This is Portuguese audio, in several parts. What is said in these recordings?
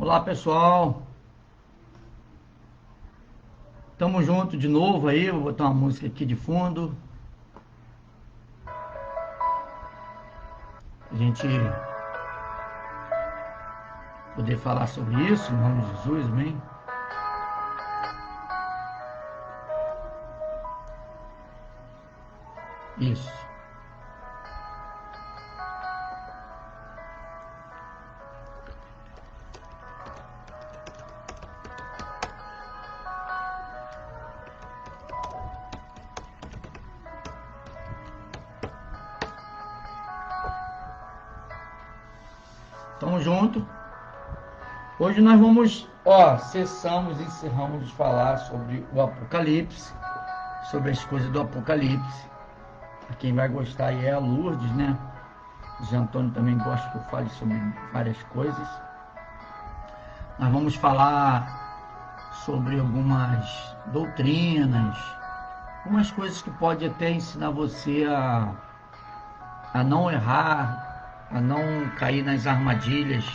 Olá pessoal, tamo junto de novo aí, vou botar uma música aqui de fundo, a gente poder falar sobre isso, em nome de Jesus, amém? Isso. Tamo junto. Hoje nós vamos, encerramos de falar sobre o Apocalipse, sobre as coisas do Apocalipse. Quem vai gostar aí é a Lourdes, né? O Zé Antônio também gosta que eu fale sobre várias coisas. Nós vamos falar sobre algumas doutrinas, algumas coisas que pode até ensinar você a não errar, a não cair nas armadilhas.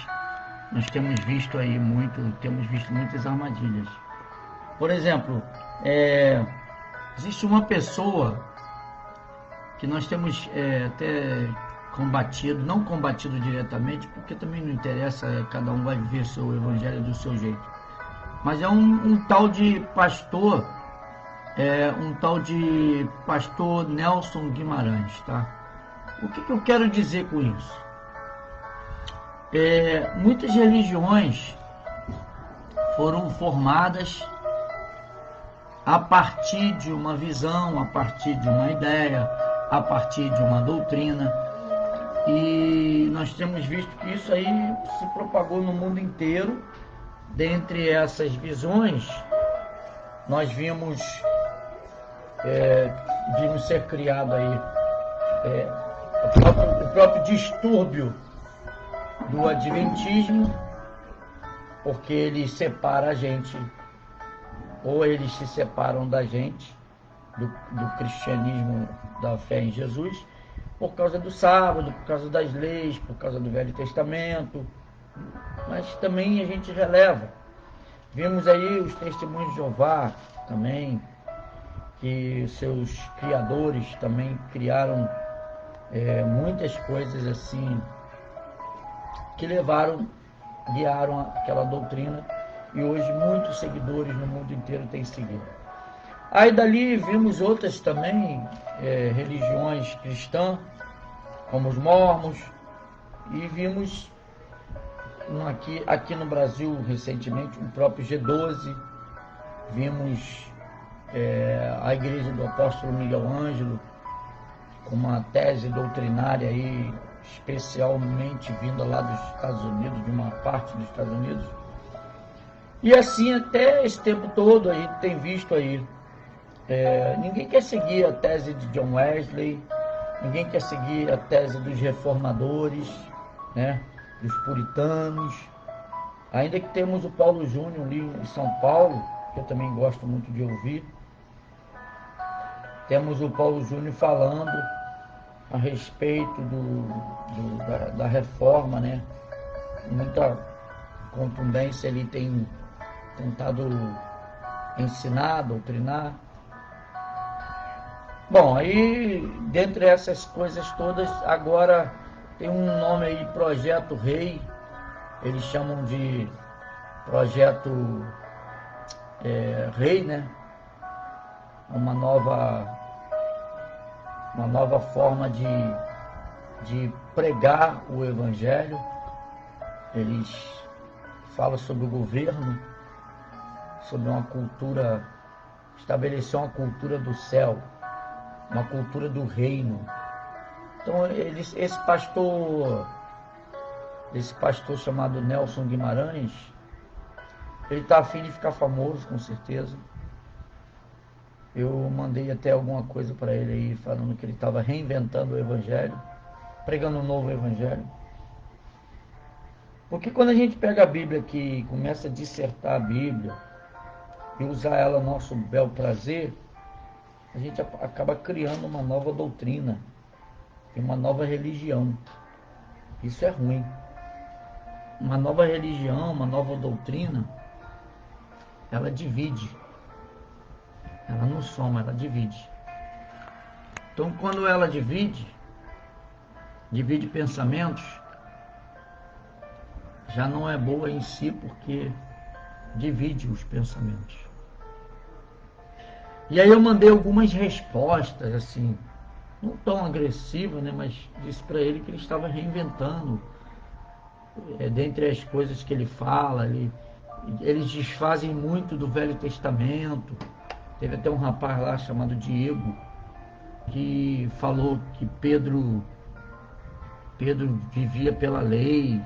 Nós temos visto muitas armadilhas. Por exemplo, existe uma pessoa que nós temos até combatido, não combatido diretamente, porque também não interessa, cada um vai viver seu evangelho do seu jeito. Mas é um tal de pastor, Nelson Guimarães, tá? O que eu quero dizer com isso? Muitas religiões foram formadas a partir de uma visão, a partir de uma ideia, a partir de uma doutrina, e nós temos visto que isso aí se propagou no mundo inteiro. Dentre essas visões, nós vimos ser criado aí o próprio distúrbio do adventismo, porque ele separa a gente, ou eles se separam da gente, do cristianismo, da fé em Jesus, por causa do sábado, por causa das leis, por causa do Velho Testamento, mas também a gente releva. Vimos aí os testemunhos de Jeová também, que seus criadores também criaram muitas coisas assim, que guiaram aquela doutrina, e hoje muitos seguidores no mundo inteiro têm seguido. Aí dali vimos outras também, religiões cristãs, como os mormons, e vimos aqui no Brasil recentemente o próprio G12, vimos a igreja do apóstolo Miguel Ângelo, com uma tese doutrinária aí, especialmente vinda lá dos Estados Unidos, de uma parte dos Estados Unidos. E assim até esse tempo todo a gente tem visto aí, ninguém quer seguir a tese de John Wesley, ninguém quer seguir a tese dos reformadores, né, dos puritanos, ainda que temos o Paulo Júnior ali em São Paulo, que eu também gosto muito de ouvir. Temos o Paulo Júnior falando a respeito da reforma, né? Muita contundência ele tem tentado ensinar, doutrinar. Bom, aí dentre essas coisas todas, agora tem um nome aí, Projeto Rei, eles chamam de Projeto Rei, né? Uma nova forma de pregar o Evangelho. Eles falam sobre o governo, sobre uma cultura, estabelecer uma cultura do céu, uma cultura do reino. Então esse pastor chamado Nelson Guimarães, ele está a fim de ficar famoso, com certeza. Eu mandei até alguma coisa para ele aí, falando que ele estava reinventando o Evangelho, pregando um novo Evangelho. Porque quando a gente pega a Bíblia aqui e começa a dissertar a Bíblia e usar ela a nosso bel prazer, a gente acaba criando uma nova doutrina e uma nova religião. Isso é ruim. uma nova religião, uma nova doutrina, ela divide. Ela não soma, ela divide. Então, quando ela divide pensamentos, já não é boa em si, porque divide os pensamentos. E aí eu mandei algumas respostas, assim, não tão agressivas, né, mas disse para ele que ele estava reinventando. Dentre as coisas que ele fala, eles desfazem muito do Velho Testamento. Teve até um rapaz lá chamado Diego, que falou que Pedro vivia pela lei,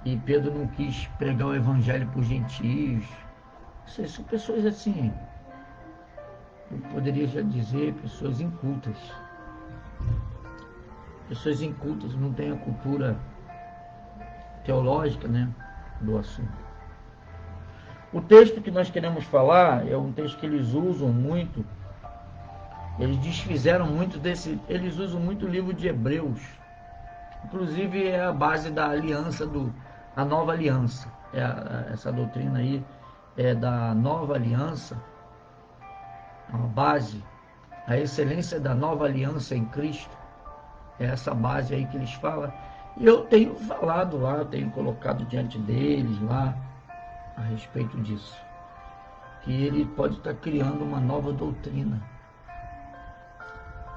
e Pedro não quis pregar o evangelho para os gentios. São pessoas assim, eu poderia já dizer, pessoas incultas. Pessoas incultas, não têm a cultura teológica, né, do assunto. O texto que nós queremos falar é um texto que eles usam muito. Eles desfizeram muito eles usam muito o livro de Hebreus. Inclusive é a base da aliança, a nova aliança. Essa doutrina aí é da nova aliança, a base, a excelência da nova aliança em Cristo. É essa base aí que eles falam. E eu tenho falado lá, eu tenho colocado diante deles lá a respeito disso. Que ele pode estar criando uma nova doutrina.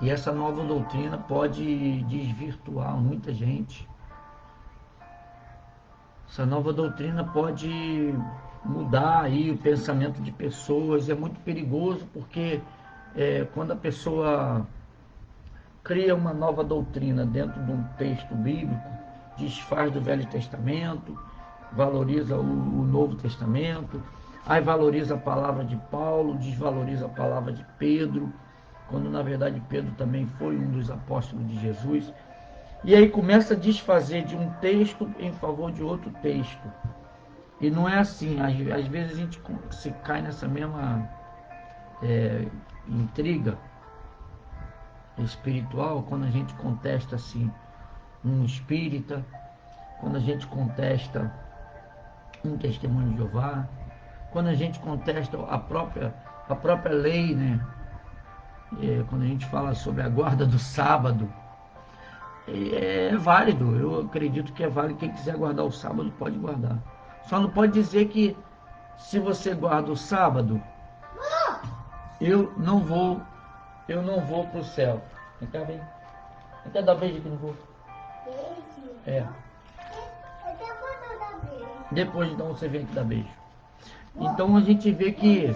E essa nova doutrina pode desvirtuar muita gente. Essa nova doutrina pode mudar aí o pensamento de pessoas. É muito perigoso porque quando a pessoa cria uma nova doutrina dentro de um texto bíblico, desfaz do Velho Testamento, valoriza o Novo Testamento, aí valoriza a palavra de Paulo, desvaloriza a palavra de Pedro, quando na verdade Pedro também foi um dos apóstolos de Jesus. E aí começa a desfazer de um texto em favor de outro texto. E não é assim. Às vezes a gente se cai nessa mesma intriga espiritual, quando a gente contesta assim um espírita, quando a gente contesta um testemunho de Jeová, quando a gente contesta a própria lei, né? Quando a gente fala sobre a guarda do sábado, é válido, eu acredito que é válido. Quem quiser guardar o sábado pode guardar. Só não pode dizer que se você guarda o sábado, eu não vou para o céu. Vem cá, vem. Vem cá dar beijo aqui no voo. É. Depois então você vem aqui dar beijo. Então a gente vê que,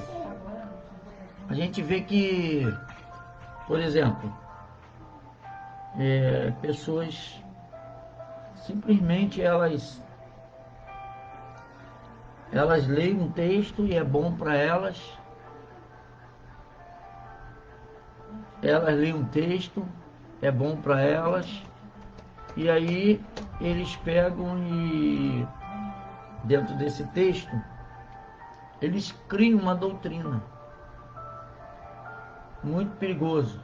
por exemplo, pessoas simplesmente elas leem um texto e é bom para elas. Elas leem um texto, é bom para elas, e aí eles pegam e, dentro desse texto, eles criam uma doutrina. Muito perigoso.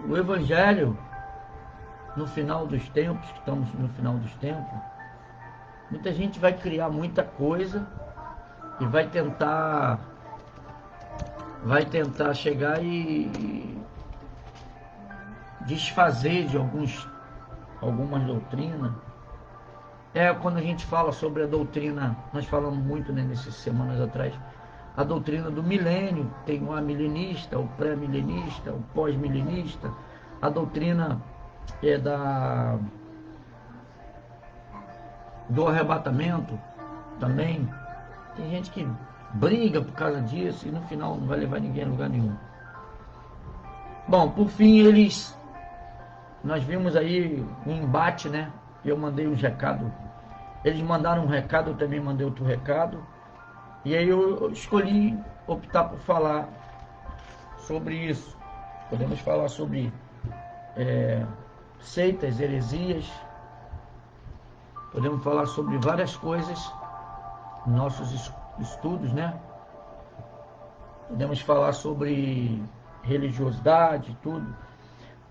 O Evangelho, no final dos tempos, que estamos no final dos tempos, muita gente vai criar muita coisa e vai tentar chegar e desfazer de algumas doutrinas. Quando a gente fala sobre a doutrina, nós falamos muito, né, nessas semanas atrás, a doutrina do milênio. Tem o amilenista, o pré-milenista, o pós-milenista. A doutrina do arrebatamento também. Tem gente que briga por causa disso e no final não vai levar ninguém a lugar nenhum. Bom, por fim, nós vimos aí um embate, né? Eu mandei um recado, eles mandaram um recado, eu também mandei outro recado, e aí eu escolhi optar por falar sobre isso. Podemos falar sobre seitas, heresias, podemos falar sobre várias coisas, nossos estudos, né? Podemos falar sobre religiosidade, tudo.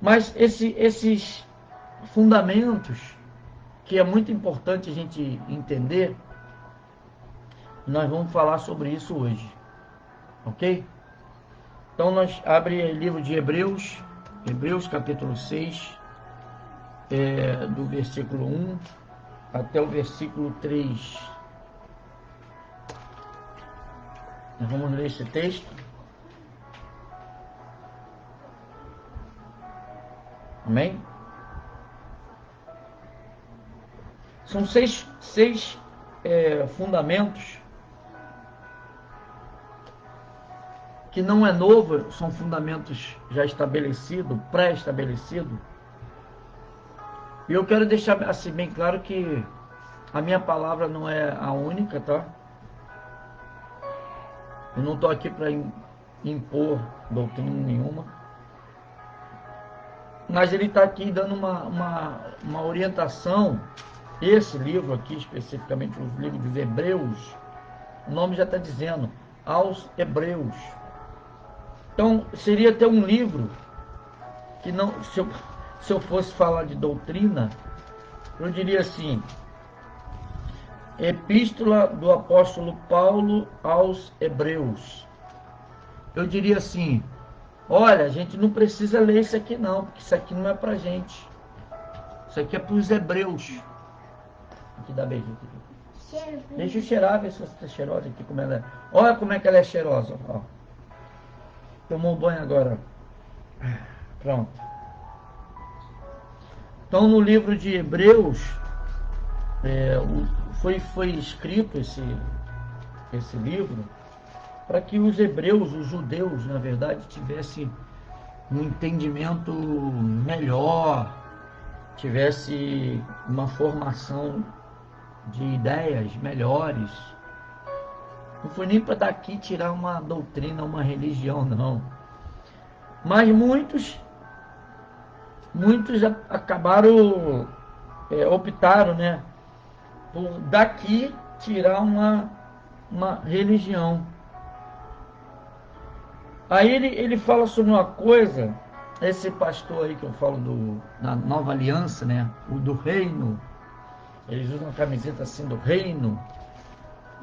Mas esses fundamentos que é muito importante a gente entender. Nós vamos falar sobre isso hoje, ok? Então nós abre o livro de Hebreus, Hebreus capítulo 6, do versículo 1 até o versículo 3. Nós vamos ler esse texto. Amém? São seis fundamentos que não é novo, são fundamentos já estabelecidos, pré-estabelecidos. E eu quero deixar assim bem claro que a minha palavra não é a única, tá? Eu não estou aqui para impor doutrina nenhuma. Mas ele está aqui dando uma orientação. Esse livro aqui, especificamente o livro dos Hebreus, o nome já está dizendo, aos Hebreus. Então, seria até um livro que não, se eu fosse falar de doutrina, eu diria assim, Epístola do Apóstolo Paulo aos Hebreus. Eu diria assim, olha, a gente não precisa ler isso aqui não, porque isso aqui não é pra gente. Isso aqui é para os hebreus. Aqui dá beijo aqui. Deixa eu cheirar, ver se você está cheirosa aqui, como ela é. Olha como é que ela é cheirosa. Ó. Tomou um banho agora. Pronto. Então no livro de Hebreus, foi escrito esse livro para que os hebreus, os judeus, na verdade, tivessem um entendimento melhor, tivesse uma formação de ideias melhores. Não foi nem para daqui tirar uma doutrina, uma religião, não. Mas muitos acabaram, optaram, né, por daqui tirar uma religião. Aí ele fala sobre uma coisa, esse pastor aí que eu falo da Nova Aliança, né, o do reino, eles usam uma camiseta assim do reino,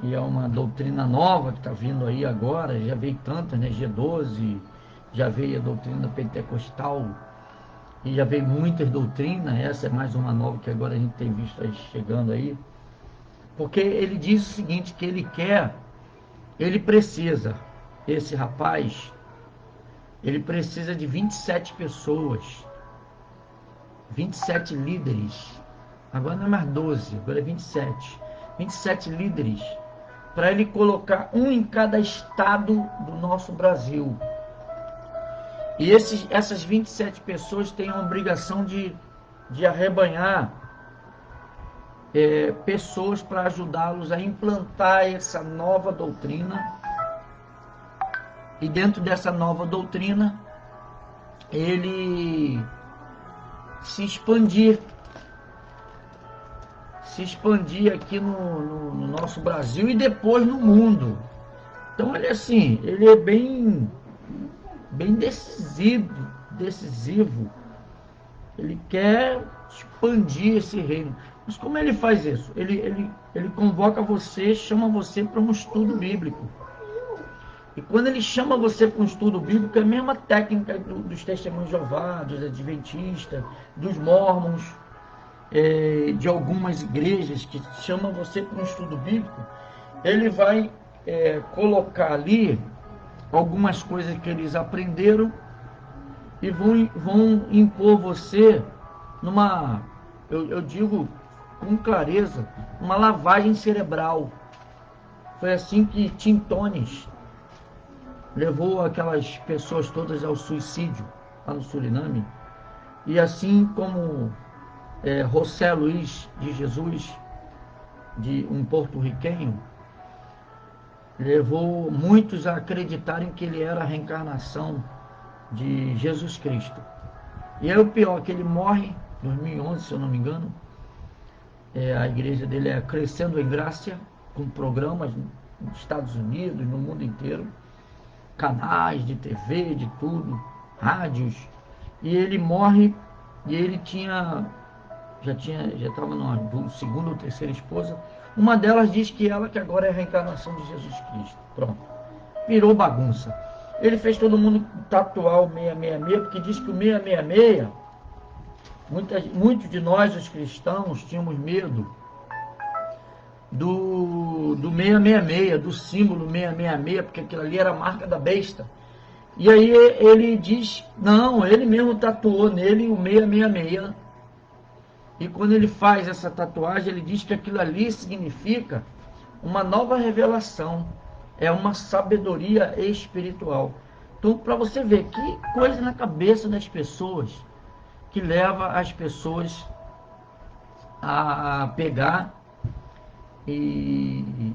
e é uma doutrina nova que está vindo aí agora, já veio tantas, né, G12, já veio a doutrina pentecostal, e já veio muitas doutrinas, essa é mais uma nova que agora a gente tem visto aí chegando aí, porque ele diz o seguinte, que ele precisa, esse rapaz, ele precisa de 27 pessoas, 27 líderes, agora não é mais 12, agora é 27 líderes, para ele colocar um em cada estado do nosso Brasil. E essas 27 pessoas têm a obrigação de arrebanhar pessoas para ajudá-los a implantar essa nova doutrina. E dentro dessa nova doutrina, ele se expandir aqui no nosso Brasil e depois no mundo. Então ele é bem decisivo. Ele quer expandir esse reino. Mas como ele faz isso? Ele convoca você, chama você para um estudo bíblico. E quando ele chama você para um estudo bíblico, é a mesma técnica dos testemunhos de Jeová, dos adventistas, dos mormons, de algumas igrejas que chamam você para um estudo bíblico. Ele vai colocar ali algumas coisas que eles aprenderam e vão impor você numa, eu digo com clareza, uma lavagem cerebral. Foi assim que Tim Tones levou aquelas pessoas todas ao suicídio lá no Suriname, e assim como José Luiz de Jesus, de um porto-riquenho, levou muitos a acreditarem que ele era a reencarnação de Jesus Cristo. E é o pior, que ele morre em 2011, se eu não me engano. A igreja dele é Crescendo em Graça, com programas nos Estados Unidos, no mundo inteiro, canais de TV, de tudo, rádios. E ele morre, e ele tinha já estava numa segunda ou terceira esposa. Uma delas diz que ela que agora é a reencarnação de Jesus Cristo. Pronto. Virou bagunça. Ele fez todo mundo tatuar o 666, porque diz que o 666, muitos de nós, os cristãos, tínhamos medo do 666, do símbolo 666, porque aquilo ali era a marca da besta. E aí ele diz, não, ele mesmo tatuou nele o 666. E quando ele faz essa tatuagem, ele diz que aquilo ali significa uma nova revelação, é uma sabedoria espiritual. Então, para você ver que coisa na cabeça das pessoas que leva as pessoas a pegar e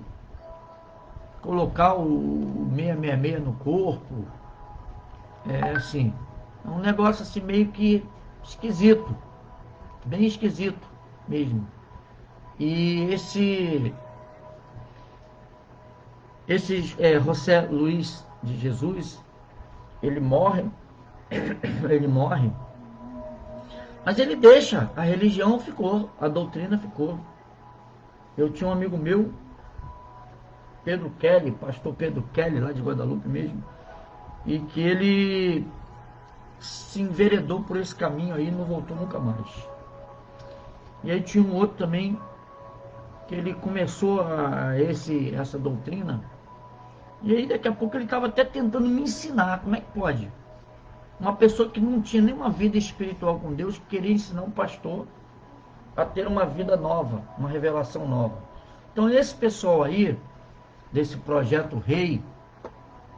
colocar o 666 no corpo. É assim, é um negócio assim meio que esquisito, bem esquisito mesmo. E esse José Luiz de Jesus, ele morre, ele morre, mas ele deixa, a religião ficou, a doutrina ficou. Eu tinha um amigo meu, Pedro Kelly, pastor Pedro Kelly, lá de Guadalupe mesmo, e que ele se enveredou por esse caminho aí e não voltou nunca mais. E aí tinha um outro também, que ele começou essa doutrina, e aí daqui a pouco ele estava até tentando me ensinar, como é que pode? Uma pessoa que não tinha nenhuma vida espiritual com Deus, queria ensinar um pastor a ter uma vida nova, uma revelação nova. Então esse pessoal aí, desse projeto Rei,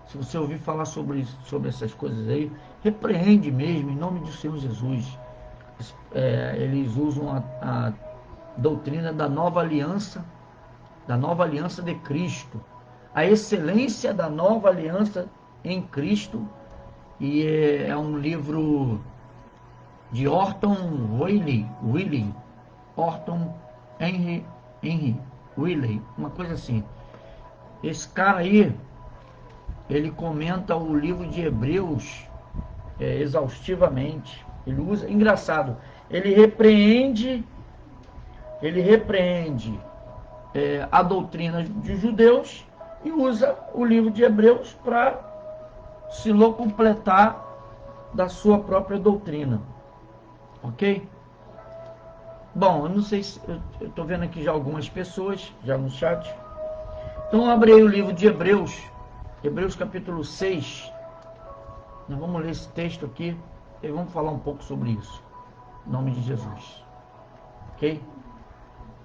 se você ouvir falar sobre essas coisas aí, repreende mesmo, em nome do Senhor Jesus. Eles usam a doutrina da nova aliança de Cristo, a excelência da nova aliança em Cristo, e é um livro de Orton Willey, Orton Henry Willey, uma coisa assim. Esse cara aí, ele comenta o livro de Hebreus exaustivamente. Ele usa, engraçado, ele repreende a doutrina de judeus e usa o livro de Hebreus para se locupletar da sua própria doutrina. Ok? Bom, eu não sei se... Eu estou vendo aqui já algumas pessoas, já no chat. Então, abre aí o livro de Hebreus. Hebreus capítulo 6. Nós vamos ler esse texto aqui e vamos falar um pouco sobre isso. Em nome de Jesus. Ok?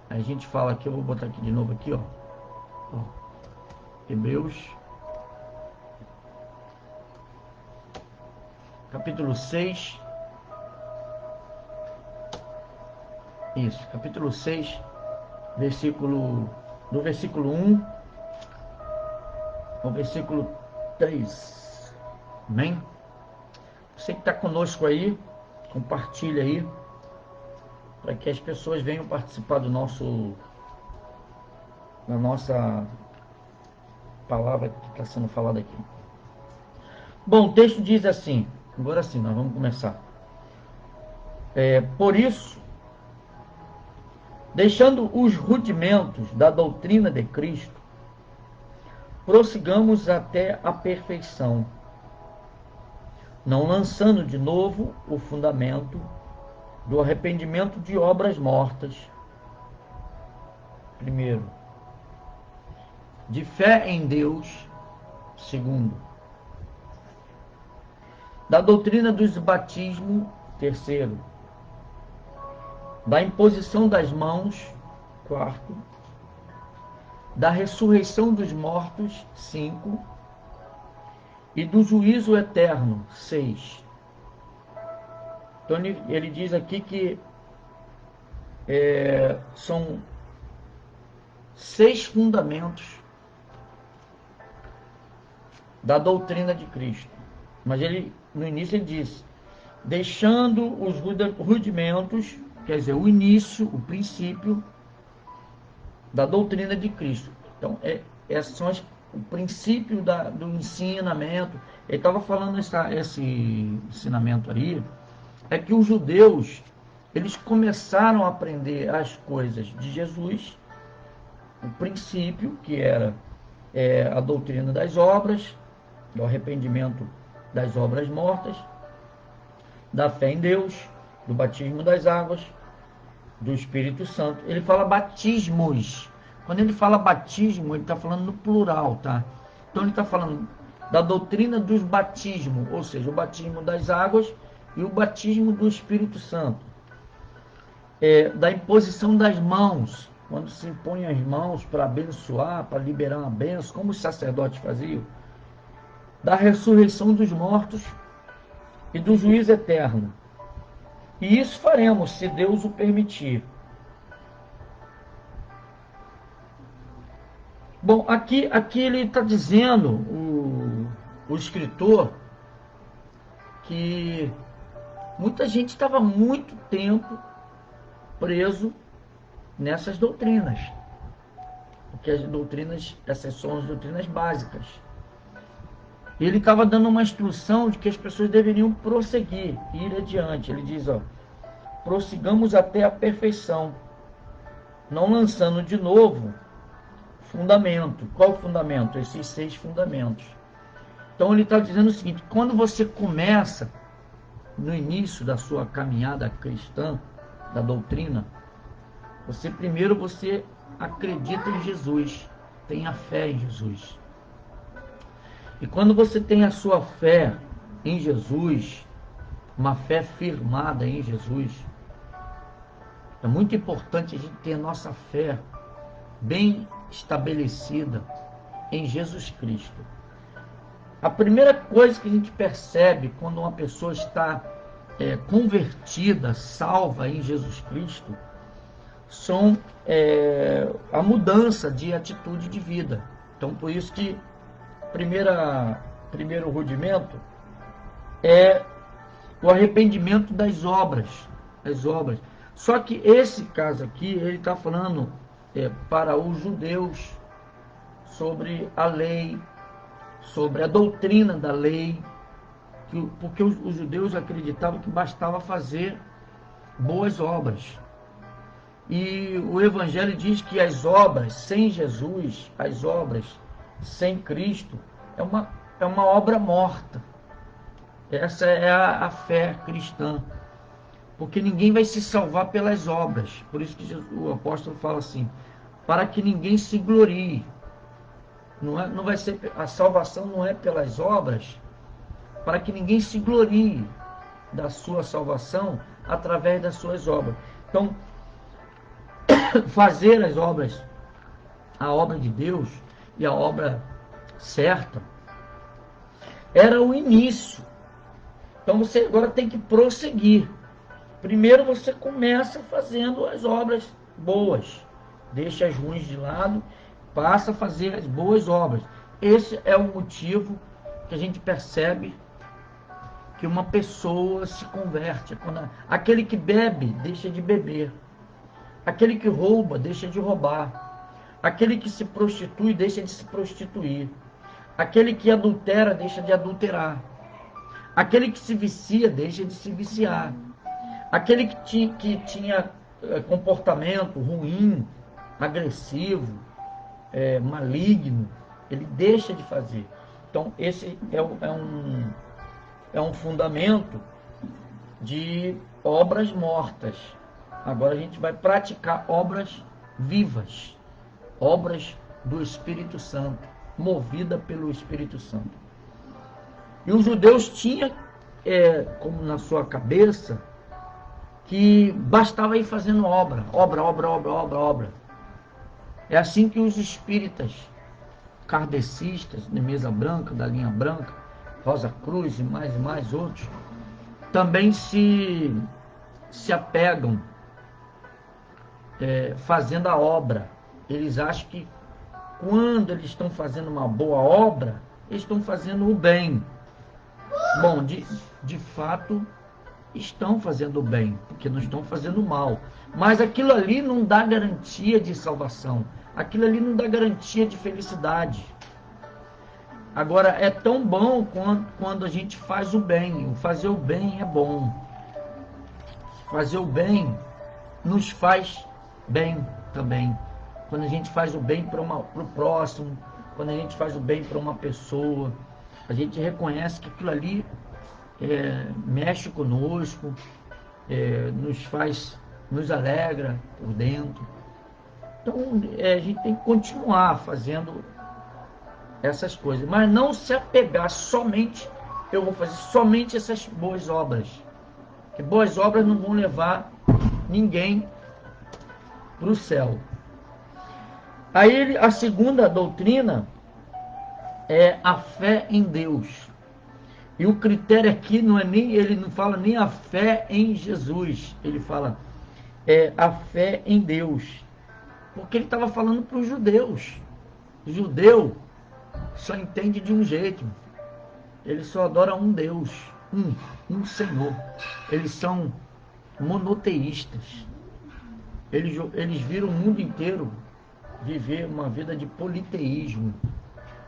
Aí a gente fala aqui, eu vou botar aqui de novo aqui, ó. Hebreus capítulo 6. Isso, capítulo 6, do versículo 1 ao versículo 3. Amém? Você que está conosco aí, compartilha aí, para que as pessoas venham participar da nossa palavra que está sendo falada aqui. Bom, o texto diz assim, agora sim, nós vamos começar. Por isso, deixando os rudimentos da doutrina de Cristo, prossigamos até a perfeição, não lançando de novo o fundamento do arrependimento de obras mortas. Primeiro, de fé em Deus. Segundo, da doutrina dos batismos. Terceiro, da imposição das mãos. Quarto, da ressurreição dos mortos. 5, e do juízo eterno. 6. Então ele diz aqui que são 6 fundamentos da doutrina de Cristo. Mas no início ele diz, deixando os rudimentos, quer dizer, o início, o princípio da doutrina de Cristo. Então, esses são o princípio do ensinamento. Ele estava falando esse ensinamento aí, é que os judeus, eles começaram a aprender as coisas de Jesus, o princípio, que era a doutrina das obras, do arrependimento das obras mortas, da fé em Deus, do batismo das águas, do Espírito Santo. Ele fala batismos. Quando ele fala batismo, ele está falando no plural, tá? Então ele está falando da doutrina dos batismos, ou seja, o batismo das águas e o batismo do Espírito Santo. Da imposição das mãos, quando se impõe as mãos para abençoar, para liberar uma bênção, como os sacerdotes faziam. Da ressurreição dos mortos e do juízo eterno. E isso faremos, se Deus o permitir. Bom, aqui ele está dizendo, o escritor, que muita gente estava muito tempo preso nessas doutrinas. Porque as doutrinas, essas são as doutrinas básicas. Ele estava dando uma instrução de que as pessoas deveriam prosseguir, ir adiante. Ele diz, prossigamos até a perfeição, não lançando de novo fundamento. Qual o fundamento? Esses 6 fundamentos. Então ele está dizendo o seguinte, quando você começa, no início da sua caminhada cristã, da doutrina, primeiro você acredita em Jesus, tem a fé em Jesus. E quando você tem a sua fé em Jesus, uma fé firmada em Jesus, é muito importante a gente ter a nossa fé bem estabelecida em Jesus Cristo. A primeira coisa que a gente percebe quando uma pessoa está convertida, salva em Jesus Cristo, são a mudança de atitude de vida. Então, por isso que primeiro rudimento é o arrependimento das obras. Só que esse caso aqui, ele está falando para os judeus sobre a lei, sobre a doutrina da lei, porque os judeus acreditavam que bastava fazer boas obras. E o Evangelho diz que as obras sem Jesus, as obras sem Cristo, é uma obra morta. Essa é a fé cristã. Porque ninguém vai se salvar pelas obras. Por isso que o apóstolo fala assim, para que ninguém se glorie. Não vai ser, a salvação não é pelas obras, para que ninguém se glorie da sua salvação através das suas obras. Então, fazer as obras, a obra de Deus e a obra certa, era o início. Então você agora tem que prosseguir. Primeiro você começa fazendo as obras boas, deixa as ruins de lado, passa a fazer as boas obras. Esse é o motivo que a gente percebe que uma pessoa se converte. Aquele que bebe, deixa de beber. Aquele que rouba, deixa de roubar. Aquele que se prostitui, deixa de se prostituir. Aquele que adultera, deixa de adulterar. Aquele que se vicia, deixa de se viciar. Aquele que tinha comportamento ruim, agressivo, maligno, ele deixa de fazer. Então, esse é um fundamento de obras mortas. Agora a gente vai praticar obras vivas, obras do Espírito Santo, movida pelo Espírito Santo. E os judeus tinham, como na sua cabeça, que bastava ir fazendo obra. É assim que os espíritas kardecistas, de mesa branca, da linha branca, Rosa Cruz e mais outros, também se apegam fazendo a obra. Eles acham que quando eles estão fazendo uma boa obra, eles estão fazendo o bem. Bom, de fato, estão fazendo o bem, porque não estão fazendo o mal. Mas aquilo ali não dá garantia de salvação. Aquilo ali não dá garantia de felicidade. Agora, é tão bom quando a gente faz o bem. O fazer o bem é bom. fazer o bem nos faz bem também. Quando a gente faz o bem para o próximo, quando a gente faz o bem para uma pessoa, a gente reconhece que aquilo ali mexe conosco, nos alegra por dentro. Então a gente tem que continuar fazendo essas coisas, mas não se apegar somente, eu vou fazer somente essas boas obras, que boas obras não vão levar ninguém para o céu. Aí a segunda doutrina é a fé em Deus. E o critério aqui não é nem, ele não fala nem a fé em Jesus, ele fala a fé em Deus. Porque ele estava falando para os judeus. O judeu só entende de um jeito. Ele só adora um Deus, um Senhor. Eles são monoteístas. Eles viram o mundo inteiro viver uma vida de politeísmo,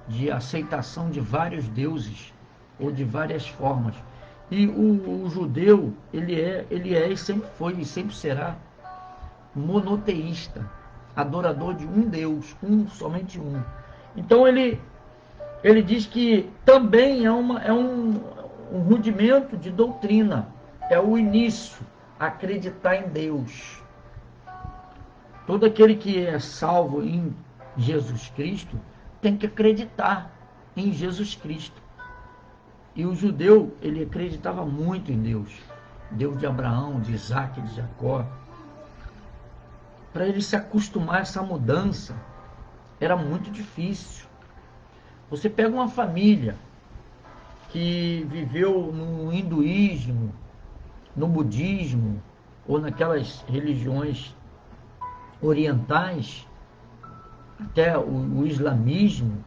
de aceitação de vários deuses ou de várias formas. E o judeu, ele é e sempre foi e sempre será monoteísta, adorador de um Deus, somente um. Então ele diz que também é um rudimento de doutrina, é o início, acreditar em Deus. Todo aquele que é salvo em Jesus Cristo tem que acreditar em Jesus Cristo. E o judeu, ele acreditava muito em Deus. Deus de Abraão, de Isaac, de Jacó. Para ele se acostumar a essa mudança, era muito difícil. Você pega uma família que viveu no hinduísmo, no budismo, ou naquelas religiões orientais, até o islamismo,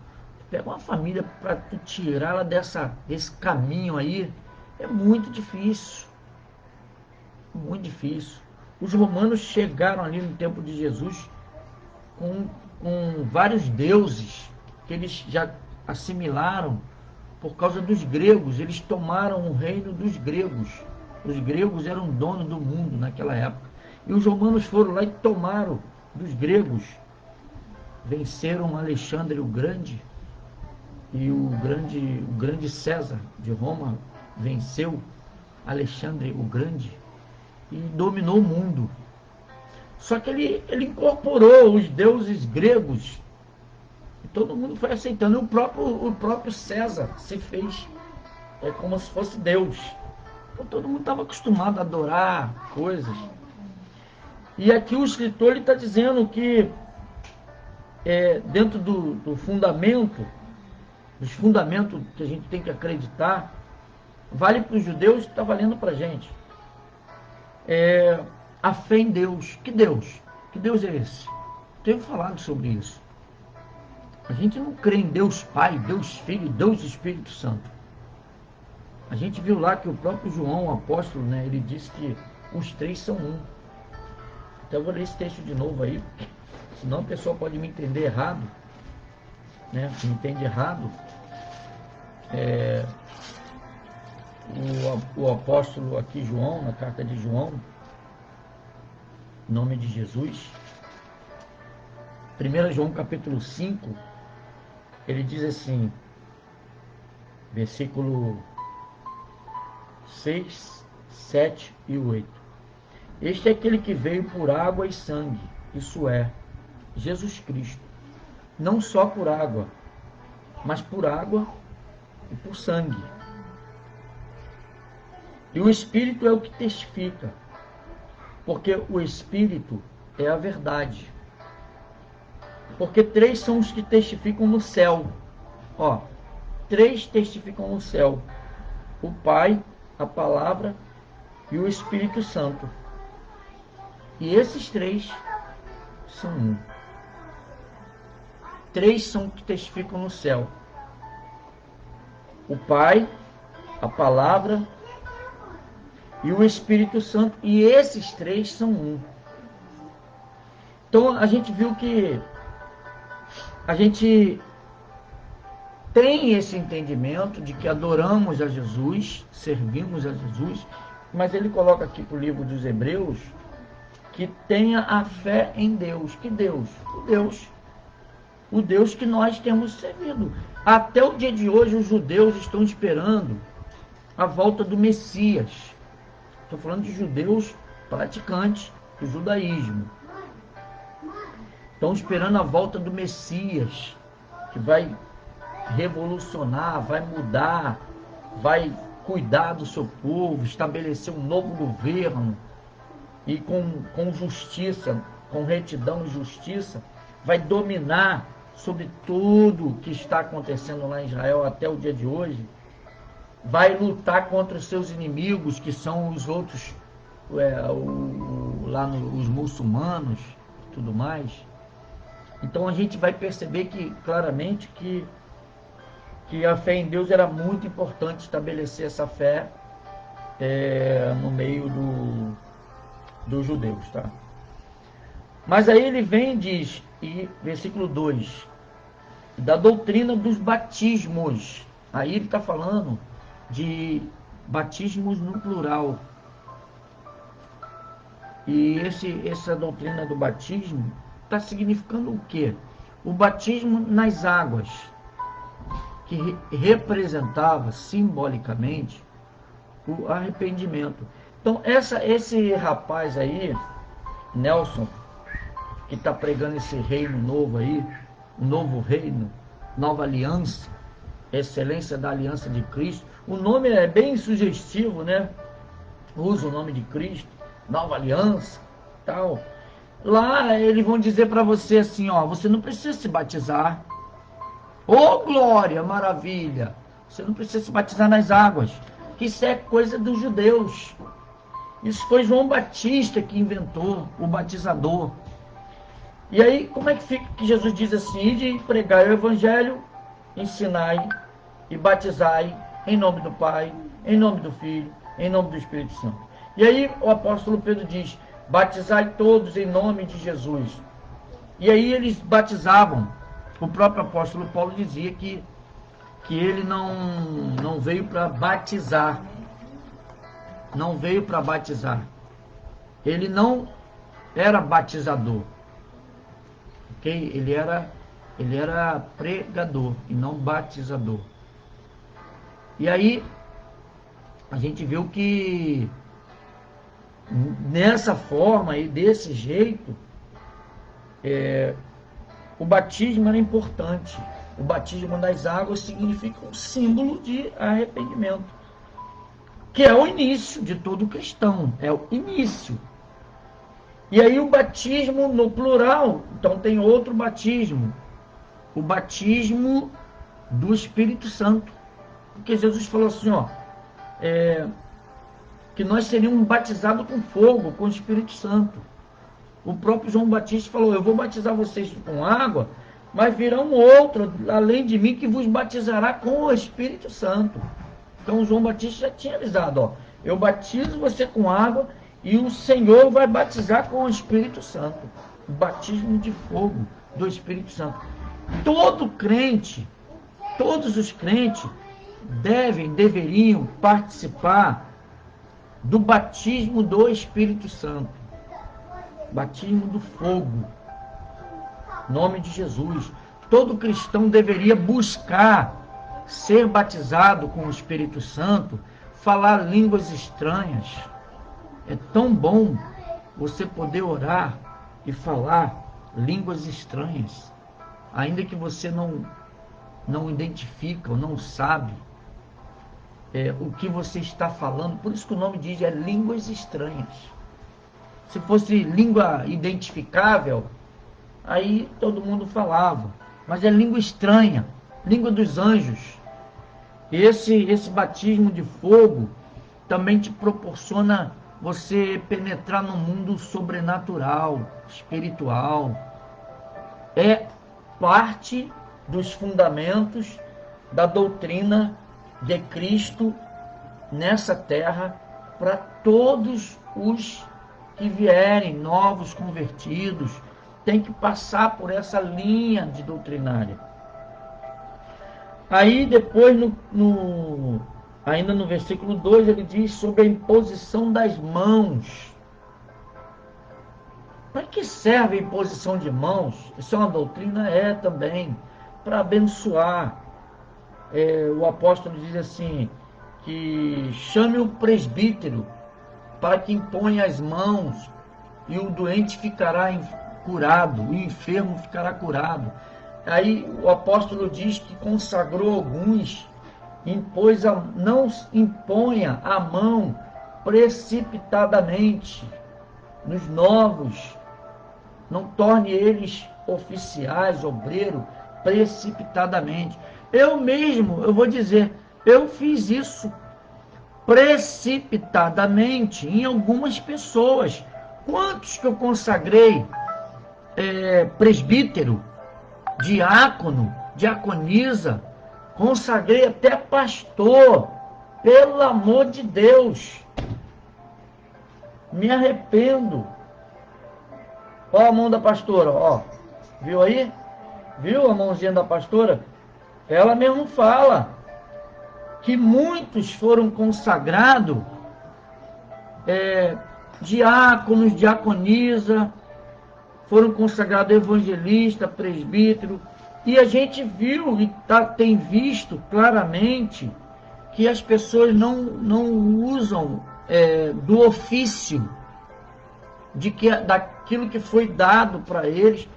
pega uma família para tu tirá-la desse caminho aí, é muito difícil. Muito difícil. Os romanos chegaram ali no tempo de Jesus com vários deuses que eles já assimilaram por causa dos gregos. Eles tomaram o reino dos gregos. Os gregos eram donos do mundo naquela época. E os romanos foram lá e tomaram dos gregos. Venceram Alexandre o Grande. E o grande César de Roma venceu Alexandre o Grande e dominou o mundo. Só que ele incorporou os deuses gregos e todo mundo foi aceitando. E o próprio César se fez como se fosse Deus. Então todo mundo estava acostumado a adorar coisas. E aqui o escritor está dizendo que dentro do fundamento, dos fundamentos que a gente tem que acreditar, vale para os judeus, está valendo para a gente. A fé em Deus. Que Deus? Que Deus é esse? Tenho falado sobre isso. A gente não crê em Deus Pai, Deus Filho, Deus Espírito Santo. A gente viu lá que o próprio João, o apóstolo, né, ele disse que os três são um. Então eu vou ler esse texto de novo aí, senão a pessoa pode me entender errado, né? Se me entende errado, o apóstolo aqui, João, na carta de João, em nome de Jesus, 1 João capítulo 5, ele diz assim, versículo 6, 7 e 8. Este é aquele que veio por água e sangue, isso é, Jesus Cristo. Não só por água, mas por água e por sangue. E o Espírito é o que testifica, porque o Espírito é a verdade. Porque três são os que testificam no céu. Três testificam no céu: o Pai, a Palavra e o Espírito Santo. E esses três são um. Três são que testificam no céu: o Pai, a Palavra e o Espírito Santo. E esses três são um. Então a gente viu que a gente tem esse entendimento de que adoramos a Jesus, servimos a Jesus, mas ele coloca aqui para o livro dos Hebreus que tenha a fé em Deus. Que Deus? O Deus que nós temos servido. Até o dia de hoje, os judeus estão esperando a volta do Messias. Estou falando de judeus praticantes do judaísmo. Estão esperando a volta do Messias, que vai revolucionar, vai mudar, vai cuidar do seu povo, estabelecer um novo governo e com justiça, com retidão e justiça, vai dominar sobre tudo que está acontecendo lá em Israel até o dia de hoje, vai lutar contra os seus inimigos, que são os outros, os muçulmanos e tudo mais. Então a gente vai perceber que claramente que a fé em Deus era muito importante, estabelecer essa fé no meio dos judeus, tá? Mas aí ele vem e diz, versículo 2, da doutrina dos batismos. Aí ele está falando de batismos no plural. E essa doutrina do batismo está significando o quê? O batismo nas águas, que representava simbolicamente o arrependimento. Então esse rapaz aí, Nelson, que está pregando esse reino novo aí, um novo reino, nova aliança, excelência da aliança de Cristo. O nome é bem sugestivo, né? Usa o nome de Cristo, nova aliança, tal. Lá eles vão dizer para você assim, ó, você não precisa se batizar. Ô glória, maravilha! Você não precisa se batizar nas águas, que isso é coisa dos judeus. Isso foi João Batista que inventou, o batizador. E aí, como é que fica que Jesus diz assim, de pregar o evangelho, ensinai e batizai em nome do Pai, em nome do Filho, em nome do Espírito Santo. E aí o apóstolo Pedro diz, batizai todos em nome de Jesus. E aí eles batizavam. O próprio apóstolo Paulo dizia que ele não veio para batizar. Não veio para batizar. Ele não era batizador. Okay? Ele era pregador e não batizador. E aí a gente viu que nessa forma e desse jeito o batismo era importante. O batismo nas águas significa um símbolo de arrependimento, que é o início de todo cristão, é o início. E aí o batismo no plural, então tem outro batismo, o batismo do Espírito Santo, porque Jesus falou assim, ó, que nós seríamos batizados com fogo, com o Espírito Santo. O próprio João Batista falou, eu vou batizar vocês com água, mas virá um outro, além de mim, que vos batizará com o Espírito Santo. Então o João Batista já tinha avisado, ó, eu batizo você com água e o Senhor vai batizar com o Espírito Santo. O batismo de fogo do Espírito Santo. Todo crente, todos os crentes deveriam participar do batismo do Espírito Santo. Batismo do fogo. Em nome de Jesus. Todo cristão deveria buscar ser batizado com o Espírito Santo, falar línguas estranhas. É tão bom você poder orar e falar línguas estranhas, ainda que você não identifica ou não sabe o que você está falando. Por isso que o nome diz línguas estranhas. Se fosse língua identificável, aí todo mundo falava. Mas é língua estranha, língua dos anjos. Esse batismo de fogo também te proporciona você penetrar no mundo sobrenatural, espiritual. É parte dos fundamentos da doutrina de Cristo nessa terra para todos os que vierem, novos convertidos, tem que passar por essa linha de doutrinária. Aí depois ainda no versículo 2, ele diz sobre a imposição das mãos. Para que serve a imposição de mãos? Isso é uma doutrina? É também, para abençoar. O apóstolo diz assim, que chame o presbítero para que imponha as mãos e o doente ficará curado, o enfermo ficará curado. Aí o apóstolo diz que consagrou alguns, não imponha a mão precipitadamente nos novos, não torne eles oficiais, obreiro, precipitadamente. Eu mesmo, eu vou dizer, eu fiz isso precipitadamente em algumas pessoas. Quantos que eu consagrei presbítero, diácono, diaconisa, consagrei até pastor, pelo amor de Deus, me arrependo. Ó a mão da pastora, ó, viu aí? Viu a mãozinha da pastora? Ela mesmo fala que muitos foram consagrados, diáconos, diaconisa, foram consagrados evangelista, presbítero, e a gente viu e tem visto claramente que as pessoas não usam do ofício, daquilo que foi dado para eles,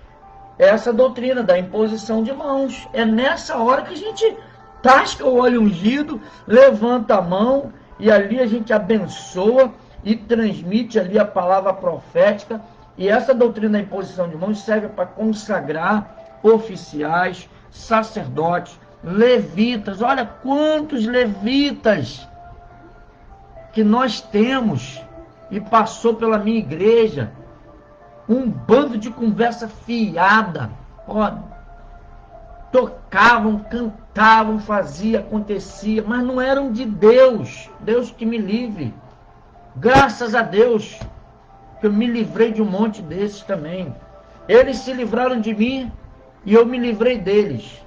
essa doutrina da imposição de mãos. É nessa hora que a gente tasca o óleo ungido, levanta a mão e ali a gente abençoa e transmite ali a palavra profética. E essa doutrina da imposição de mãos serve para consagrar oficiais, sacerdotes, levitas. Olha quantos levitas que nós temos e passou pela minha igreja. Um bando de conversa fiada. Ó, tocavam, cantavam, fazia, acontecia, mas não eram de Deus. Deus que me livre. Graças a Deus que eu me livrei de um monte desses também. Eles se livraram de mim e eu me livrei deles.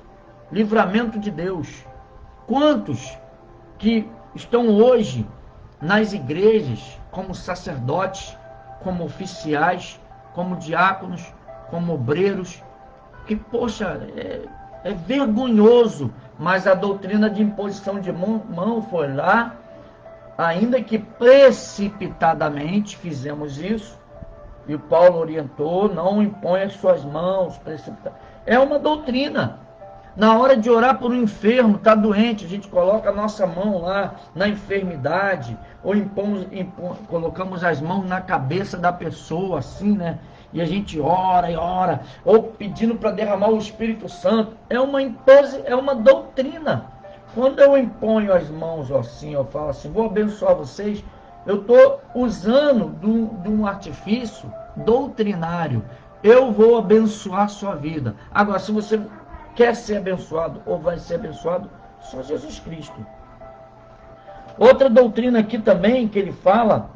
Livramento de Deus. Quantos que estão hoje nas igrejas como sacerdotes, como oficiais, como diáconos, como obreiros, que, poxa, é vergonhoso, mas a doutrina de imposição de mão foi lá, ainda que precipitadamente fizemos isso, e o Paulo orientou, não impõe as suas mãos, é uma doutrina. Na hora de orar por um enfermo, está doente, a gente coloca a nossa mão lá na enfermidade, ou colocamos as mãos na cabeça da pessoa, assim, né? E a gente ora e ora, ou pedindo para derramar o Espírito Santo. É uma doutrina. Quando eu imponho as mãos assim, eu falo assim, vou abençoar vocês, eu estou usando de um artifício doutrinário. Eu vou abençoar a sua vida. Agora, se você quer ser abençoado ou vai ser abençoado, só Jesus Cristo. Outra doutrina aqui também que ele fala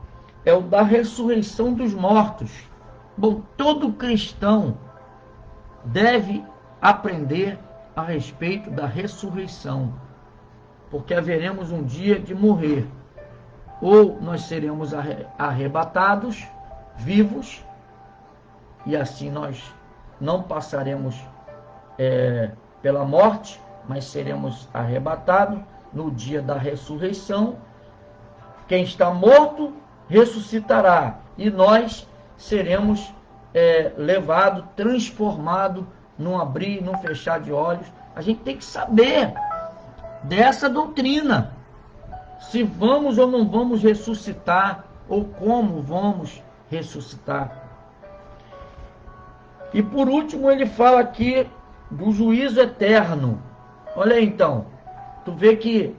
é o da ressurreição dos mortos. Bom, todo cristão deve aprender a respeito da ressurreição, porque haveremos um dia de morrer. Ou nós seremos arrebatados, vivos, e assim nós não passaremos pela morte, mas seremos arrebatados no dia da ressurreição. Quem está morto ressuscitará, e nós seremos levados, transformados num abrir e num fechar de olhos. A gente tem que saber dessa doutrina, se vamos ou não vamos ressuscitar, ou como vamos ressuscitar. E por último ele fala aqui do juízo eterno. Olha aí, então, tu vê que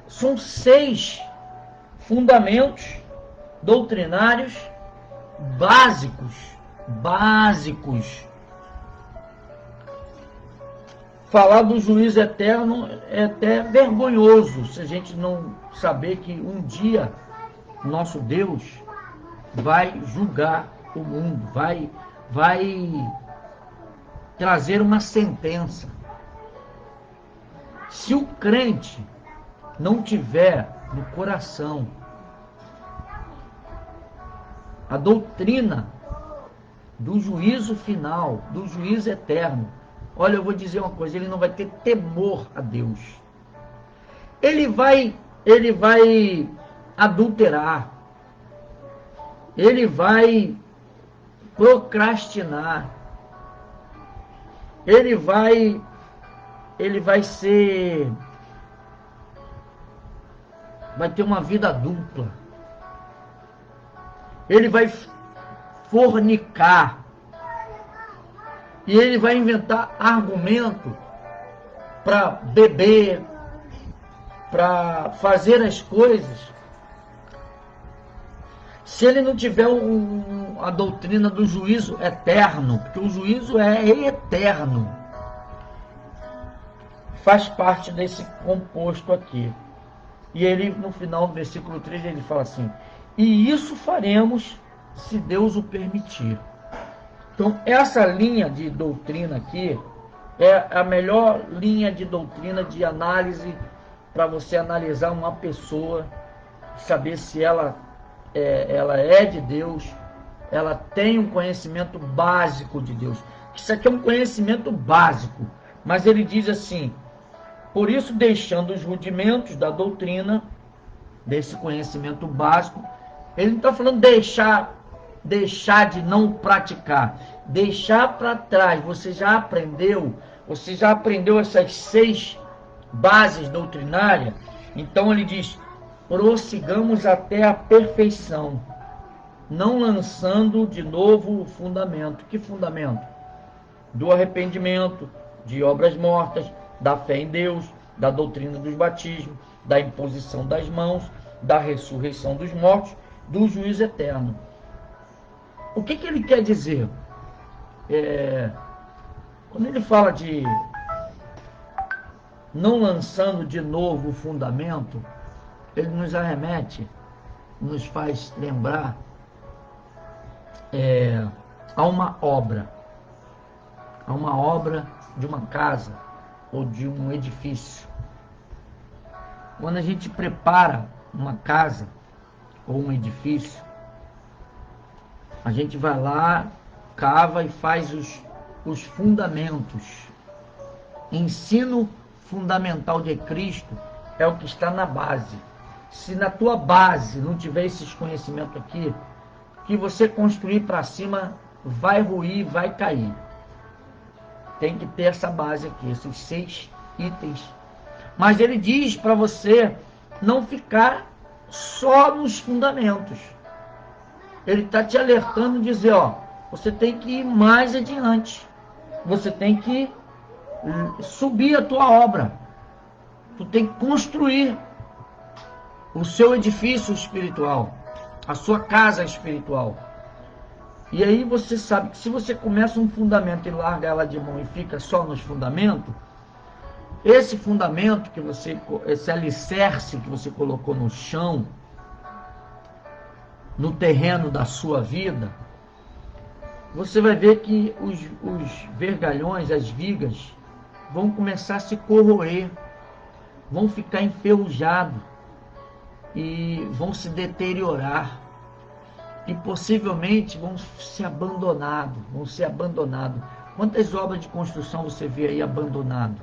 são 6 fundamentos doutrinários básicos. Falar do juízo eterno é até vergonhoso, se a gente não saber que um dia nosso Deus vai julgar o mundo, vai trazer uma sentença. Se o crente não tiver no coração a doutrina do juízo final, do juízo eterno, olha, eu vou dizer uma coisa, ele não vai ter temor a Deus. Ele vai adulterar. Ele vai procrastinar. Ele vai ter uma vida dupla. Ele vai fornicar. E ele vai inventar argumento para beber, para fazer as coisas. Se ele não tiver a doutrina do juízo eterno, porque o juízo é eterno, faz parte desse composto aqui. E ele, no final do versículo 3, ele fala assim: e isso faremos se Deus o permitir. Então, essa linha de doutrina aqui é a melhor linha de doutrina de análise para você analisar uma pessoa, saber se ela é de Deus, ela tem um conhecimento básico de Deus. Isso aqui é um conhecimento básico, mas ele diz assim: por isso, deixando os rudimentos da doutrina, desse conhecimento básico, ele não está falando deixar de não praticar, deixar para trás. Você já aprendeu essas 6 bases doutrinárias. Então ele diz: prossigamos até a perfeição, não lançando de novo o fundamento. Que fundamento? Do arrependimento, de obras mortas, da fé em Deus, da doutrina dos batismos, da imposição das mãos, da ressurreição dos mortos, do juízo eterno. O que ele quer dizer? Quando ele fala de não lançando de novo o fundamento, ele nos arremete, nos faz lembrar a uma obra de uma casa ou de um edifício. Quando a gente prepara uma casa ou um edifício, a gente vai lá, cava e faz os fundamentos. Ensino fundamental de Cristo é o que está na base. Se na tua base não tiver esses conhecimentos aqui, que você construir para cima vai ruir, vai cair. Tem que ter essa base aqui, esses 6 itens. Mas ele diz para você não ficar só nos fundamentos. Ele está te alertando, dizer, você tem que ir mais adiante. Você tem que subir a tua obra. Tu tem que construir o seu edifício espiritual, a sua casa espiritual. E aí você sabe que se você começa um fundamento e larga ela de mão e fica só nos fundamentos, esse fundamento que esse alicerce que você colocou no chão, no terreno da sua vida, você vai ver que os vergalhões, as vigas, vão começar a se corroer, vão ficar enferrujados e vão se deteriorar. E possivelmente vão ser abandonados. Quantas obras de construção você vê aí abandonado?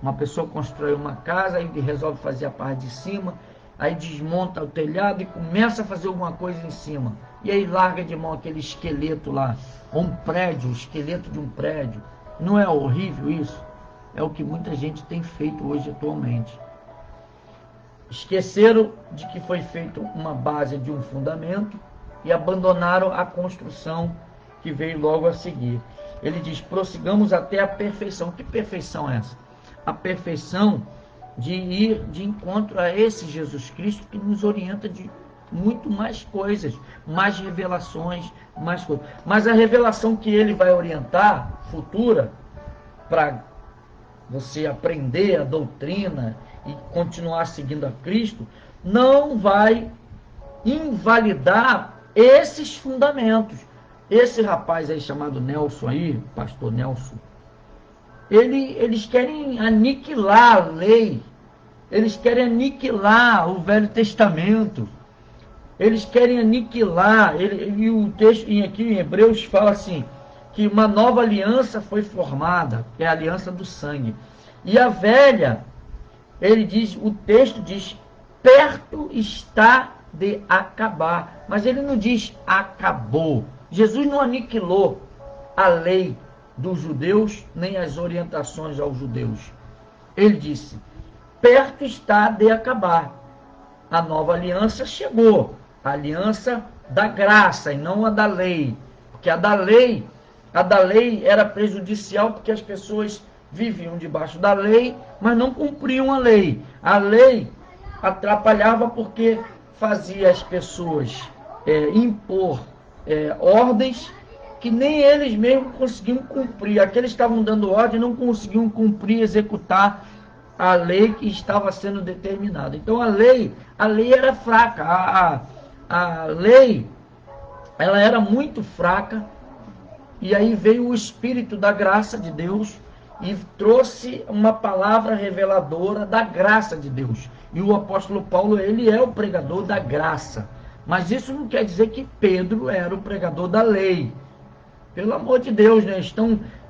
Uma pessoa constrói uma casa, aí resolve fazer a parte de cima, aí desmonta o telhado e começa a fazer alguma coisa em cima. E aí larga de mão aquele esqueleto lá, ou um prédio, o esqueleto de um prédio. Não é horrível isso? É o que muita gente tem feito hoje atualmente. Esqueceram de que foi feita uma base de um fundamento e abandonaram a construção que veio logo a seguir. Ele diz: prossigamos até a perfeição. Que perfeição é essa? A perfeição de ir de encontro a esse Jesus Cristo que nos orienta de muito mais coisas, mais revelações, mais coisas. Mas a revelação que ele vai orientar, futura, para você aprender a doutrina e continuar seguindo a Cristo, não vai invalidar esses fundamentos. Esse rapaz aí chamado Nelson aí, pastor Nelson, eles querem aniquilar a lei, Eles querem aniquilar o Velho Testamento. Eles querem aniquilar. E o texto aqui em Hebreus fala assim, que uma nova aliança foi formada, que é a aliança do sangue. E a velha, o texto diz, perto está de acabar. Mas ele não diz acabou. Jesus não aniquilou a lei dos judeus, nem as orientações aos judeus. Ele disse, perto está de acabar. A nova aliança chegou. A aliança da graça e não a da lei. Porque a da lei era prejudicial porque as pessoas viviam debaixo da lei, mas não cumpriam a lei. A lei atrapalhava porque fazia as pessoas impor ordens que nem eles mesmos conseguiam cumprir. Aqueles que estavam dando ordem não conseguiam cumprir, executar a lei que estava sendo determinada. Então a lei era fraca. A lei, ela era muito fraca. E aí veio o Espírito da graça de Deus e trouxe uma palavra reveladora da graça de Deus. E o apóstolo Paulo, ele é o pregador da graça. Mas isso não quer dizer que Pedro era o pregador da lei. Pelo amor de Deus, né?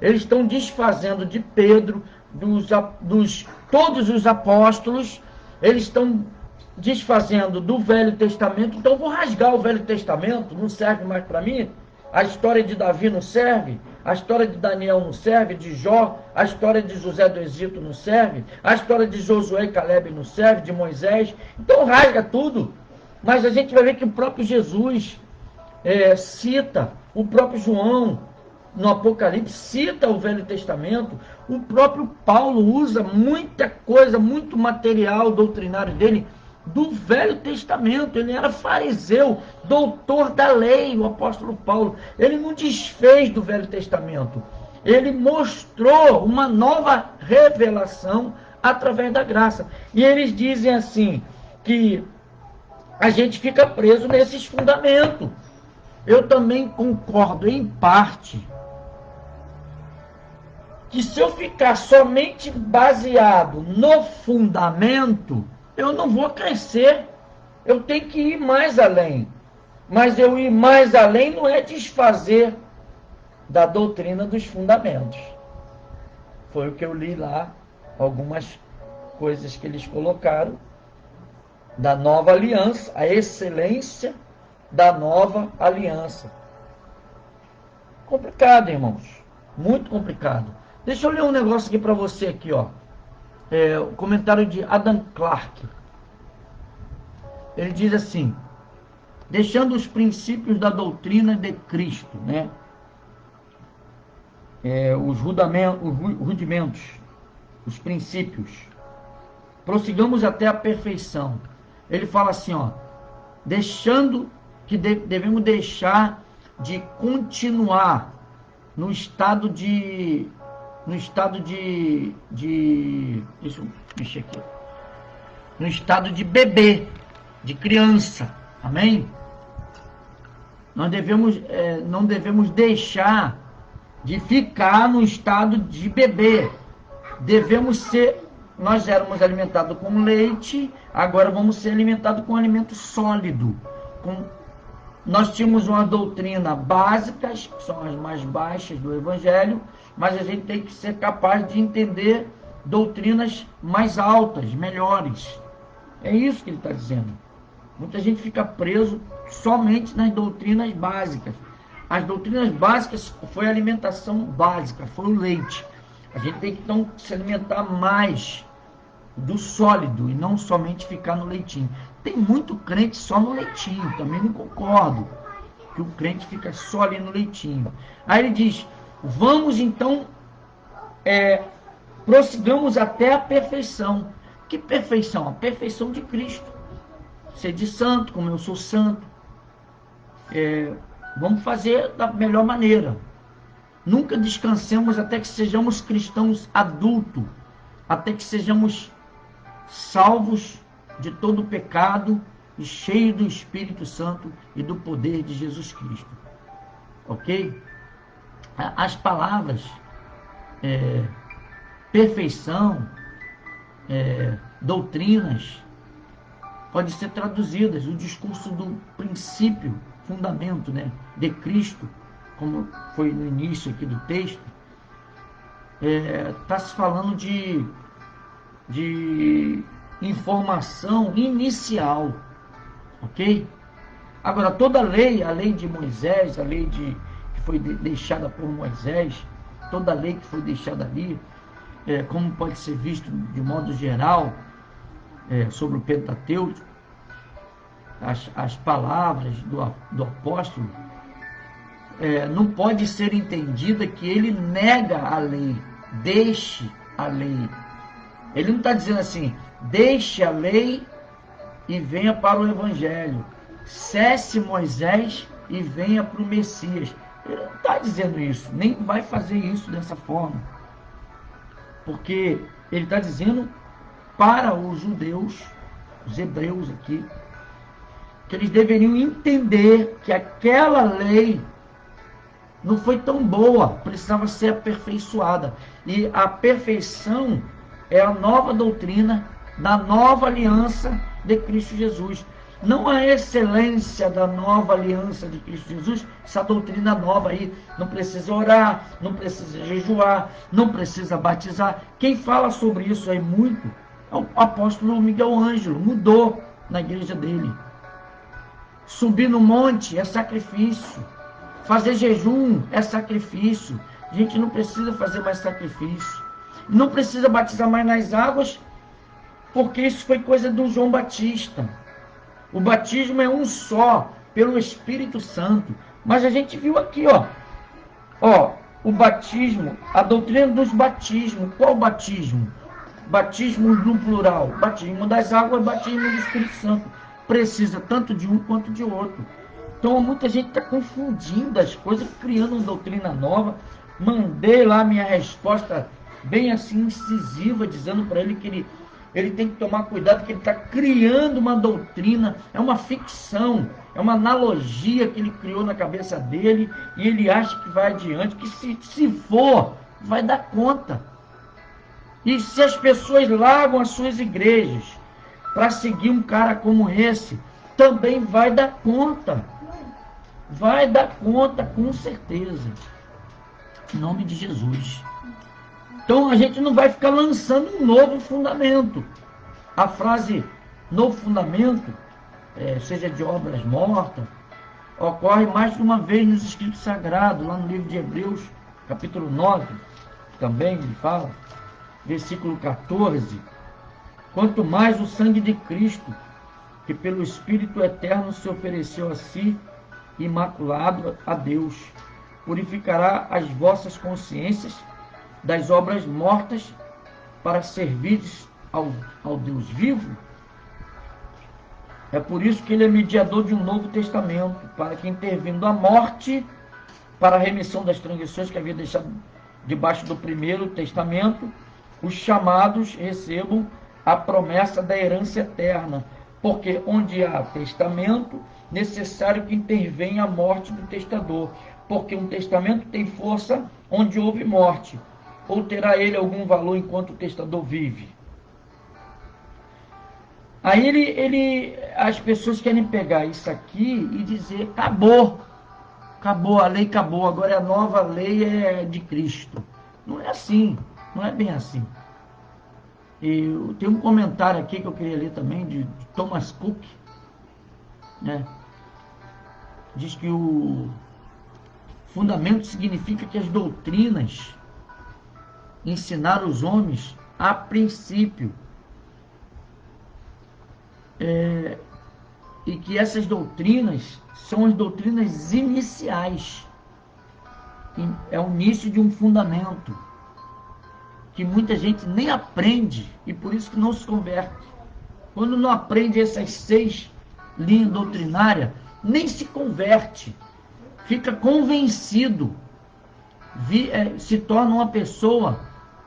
Eles estão desfazendo de Pedro, todos os apóstolos, eles estão desfazendo do Velho Testamento. Então vou rasgar o Velho Testamento, não serve mais para mim. A história de Davi não serve, a história de Daniel não serve, de Jó, a história de José do Egito não serve, a história de Josué e Caleb não serve, de Moisés. Então rasga tudo. Mas a gente vai ver que o próprio Jesus cita, o próprio João, no Apocalipse, cita o Velho Testamento. O próprio Paulo usa muita coisa, muito material doutrinário dele, do Velho Testamento. Ele era fariseu, doutor da lei, o apóstolo Paulo. Ele não desfez do Velho Testamento. Ele mostrou uma nova revelação através da graça. E eles dizem assim, que a gente fica preso nesses fundamentos. Eu também concordo em parte que se eu ficar somente baseado no fundamento, eu não vou crescer. Eu tenho que ir mais além. Mas eu ir mais além não é desfazer da doutrina dos fundamentos. Foi o que eu li lá, algumas coisas que eles colocaram da nova aliança, a excelência da nova aliança. Complicado, irmãos. Muito complicado. Deixa eu ler um negócio aqui para você aqui, ó. O comentário de Adam Clarke. Ele diz assim, deixando os princípios da doutrina de Cristo, né? Os rudimentos, os princípios. Prossigamos até a perfeição. Ele fala assim, ó, deixando que devemos deixar de continuar no estado de deixa eu mexer aqui, no estado de bebê, de criança, amém? Nós não devemos deixar de ficar no estado de bebê. Nós éramos alimentados com leite, agora vamos ser alimentados com alimento sólido. Nós tínhamos uma doutrina básica, que são as mais baixas do Evangelho, mas a gente tem que ser capaz de entender doutrinas mais altas, melhores. É isso que ele está dizendo. Muita gente fica preso somente nas doutrinas básicas. As doutrinas básicas foi a alimentação básica, foi o leite. A gente tem que então se alimentar mais do sólido e não somente ficar no leitinho. Tem muito crente só no leitinho, também não concordo que o crente fica só ali no leitinho. Aí ele diz, vamos então, prossigamos até a perfeição. Que perfeição? A perfeição de Cristo. Ser de santo, como eu sou santo. Vamos fazer da melhor maneira. Nunca descansemos até que sejamos cristãos adultos, até que sejamos salvos de todo o pecado e cheios do Espírito Santo e do poder de Jesus Cristo. Ok? As palavras perfeição, doutrinas, pode ser traduzidas, o discurso do princípio, fundamento, né, de Cristo, como foi no início aqui do texto, está se falando de informação inicial, ok? Agora, toda a lei de Moisés, a lei que foi deixada por Moisés, toda a lei que foi deixada ali, como pode ser visto de modo geral, sobre o Pentateuco, as palavras do apóstolo, não pode ser entendida que ele nega a lei, deixe a lei. Ele não está dizendo assim, deixe a lei e venha para o Evangelho, cesse Moisés e venha para o Messias. Ele não está dizendo isso, nem vai fazer isso dessa forma, porque ele está dizendo para os judeus, os hebreus aqui, que eles deveriam entender que aquela lei não foi tão boa, precisava ser aperfeiçoada. E a perfeição é a nova doutrina da nova aliança de Cristo Jesus. Não a excelência da nova aliança de Cristo Jesus, essa doutrina nova aí, não precisa orar, não precisa jejuar, não precisa batizar. Quem fala sobre isso aí muito é o apóstolo Miguel Ângelo, mudou na igreja dele. Subir no monte é sacrifício, fazer jejum é sacrifício. A gente não precisa fazer mais sacrifício, não precisa batizar mais nas águas, porque isso foi coisa do João Batista. O batismo é um só, pelo Espírito Santo. Mas a gente viu aqui, o batismo, a doutrina dos batismos. Qual batismo? Batismo no plural. Batismo das águas, batismo do Espírito Santo. Precisa tanto de um quanto de outro. Então muita gente está confundindo as coisas, criando uma doutrina nova. Mandei lá minha resposta bem assim incisiva, dizendo para ele que ele tem que tomar cuidado, que ele está criando uma doutrina, é uma ficção, é uma analogia que ele criou na cabeça dele, e ele acha que vai adiante, que se for, vai dar conta. E se as pessoas largam as suas igrejas para seguir um cara como esse, também vai dar conta. Vai dar conta, com certeza. Em nome de Jesus. Então a gente não vai ficar lançando um novo fundamento. A frase novo fundamento, seja de obras mortas, ocorre mais de uma vez nos escritos sagrados, lá no livro de Hebreus, capítulo 9, também ele fala, versículo 14. Quanto mais o sangue de Cristo, que pelo Espírito Eterno se ofereceu a si, imaculado a Deus, purificará as vossas consciências das obras mortas para servir ao Deus vivo. É por isso que ele é mediador de um novo testamento, para que, intervindo a morte, para a remissão das transgressões que havia deixado debaixo do primeiro testamento, os chamados recebam a promessa da herança eterna, porque onde há testamento, necessário que intervenha a morte do testador, porque um testamento tem força onde houve morte, ou terá ele algum valor enquanto o testador vive? Aí as pessoas querem pegar isso aqui e dizer, acabou, a lei acabou, agora a nova lei é de Cristo. Não é assim, não é bem assim. E tem um comentário aqui que eu queria ler também, de Thomas Cook, né? Diz que o fundamento significa que as doutrinas ensinaram os homens a princípio, e que essas doutrinas são as doutrinas iniciais. É o início de um fundamento que muita gente nem aprende, e por isso que não se converte. Quando não aprende essas 6 linhas doutrinárias, nem se converte, fica convencido, se torna uma pessoa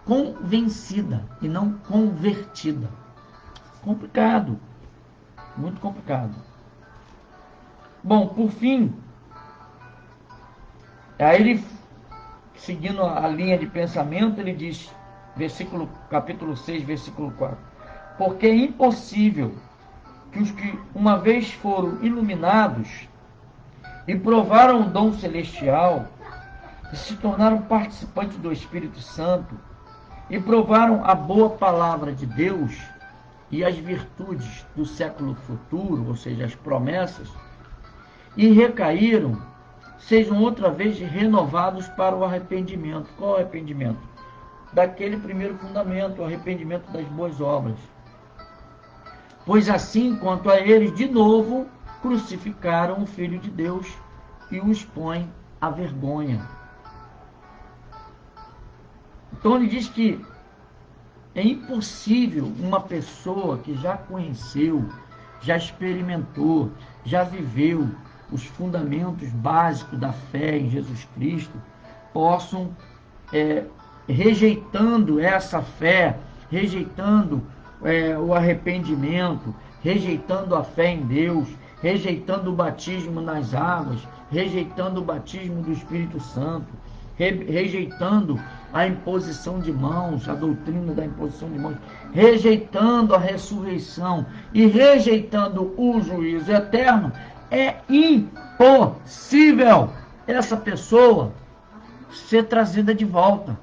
convencida e não convertida. Complicado, muito complicado. Bom, por fim, aí ele, seguindo a linha de pensamento, ele diz, capítulo 6, versículo 4, porque é impossível que os que uma vez foram iluminados e provaram o dom celestial, e se tornaram participantes do Espírito Santo, e provaram a boa palavra de Deus e as virtudes do século futuro, ou seja, as promessas, e recaíram, sejam outra vez renovados para o arrependimento. Qual o arrependimento? Daquele primeiro fundamento, o arrependimento das boas obras. Pois assim, quanto a eles, de novo, crucificaram o Filho de Deus e o expõem à vergonha. Então ele diz que é impossível uma pessoa que já conheceu, já experimentou, já viveu os fundamentos básicos da fé em Jesus Cristo, possam, rejeitando essa fé, rejeitando o arrependimento, rejeitando a fé em Deus, rejeitando o batismo nas águas, rejeitando o batismo do Espírito Santo, rejeitando a imposição de mãos, a doutrina da imposição de mãos, rejeitando a ressurreição e rejeitando o juízo eterno, é impossível essa pessoa ser trazida de volta,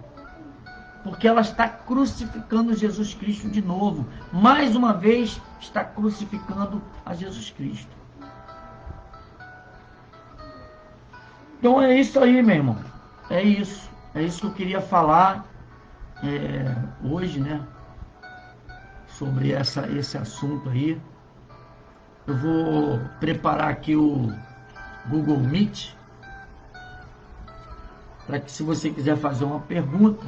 porque ela está crucificando Jesus Cristo de novo, mais uma vez está crucificando a Jesus Cristo. Então é isso aí, meu irmão, é isso que eu queria falar hoje, né, sobre esse assunto aí. Eu vou preparar aqui o Google Meet, para que, se você quiser fazer uma pergunta,